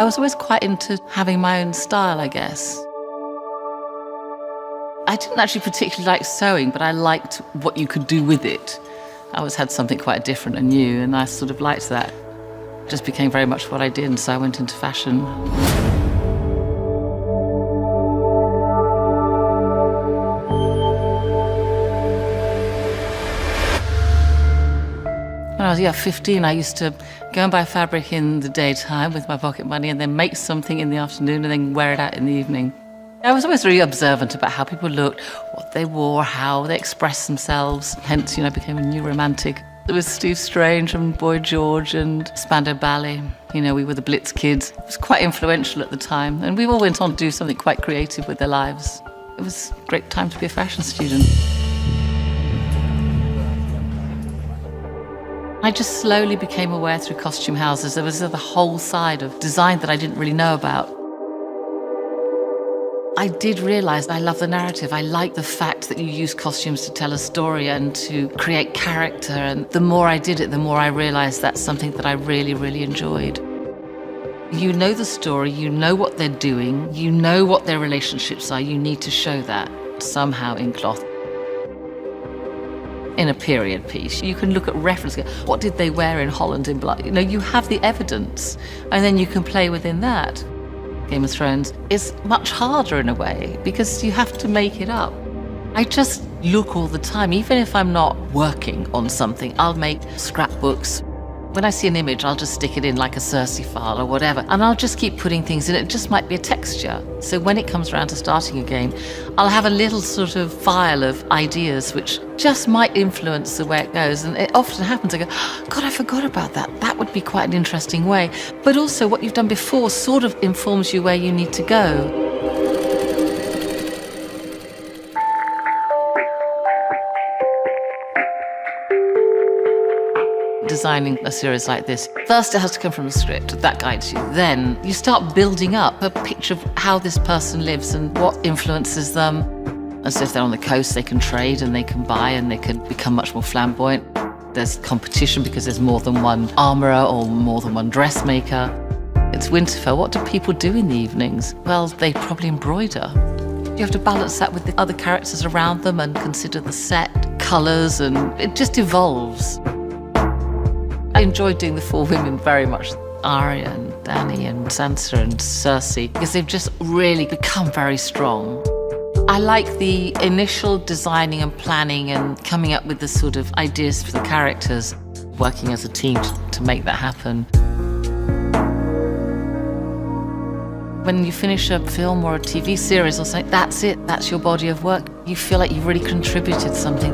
I was always quite into having my own style, I guess. I didn't actually particularly like sewing, but I liked what you could do with it. I always had something quite different and new, and I sort of liked that. It just became very much what I did, and so I went into fashion. When I was 15, I used to go and buy fabric in the daytime with my pocket money and then make something in the afternoon and then wear it out in the evening. I was always really observant about how people looked, what they wore, how they expressed themselves. Hence, I became a new romantic. There was Steve Strange and Boy George and Spandau Ballet. We were the Blitz kids. It was quite influential at the time, and we all went on to do something quite creative with their lives. It was a great time to be a fashion student. I just slowly became aware through costume houses. There was the whole side of design that I didn't really know about. I did realise I love the narrative. I like the fact that you use costumes to tell a story and to create character. And the more I did it, the more I realised that's something that I really, really enjoyed. You know the story, you know what they're doing, you know what their relationships are. You need to show that somehow in cloth. In a period piece, you can look at reference, what did they wear in Holland in Blood? You have the evidence, and then you can play within that. Game of Thrones is much harder in a way, because you have to make it up. I just look all the time, even if I'm not working on something, I'll make scrapbooks. When I see an image, I'll just stick it in like a Cersei file or whatever, and I'll just keep putting things in. It just might be a texture. So when it comes around to starting a game, I'll have a little sort of file of ideas which just might influence the way it goes. And it often happens, I go, God, I forgot about that. That would be quite an interesting way. But also what you've done before sort of informs you where you need to go. Designing a series like this, first it has to come from a script that guides you. Then you start building up a picture of how this person lives and what influences them. And so if they're on the coast, they can trade and they can buy and they can become much more flamboyant. There's competition because there's more than one armourer or more than one dressmaker. It's Winterfell. What do people do in the evenings? Well, they probably embroider. You have to balance that with the other characters around them and consider the set, colours, and it just evolves. I enjoyed doing the four women very much. Arya and Dany and Sansa and Cersei, because they've just really become very strong. I like the initial designing and planning and coming up with the sort of ideas for the characters, working as a team to make that happen. When you finish a film or a TV series or something, that's it, that's your body of work. You feel like you've really contributed something.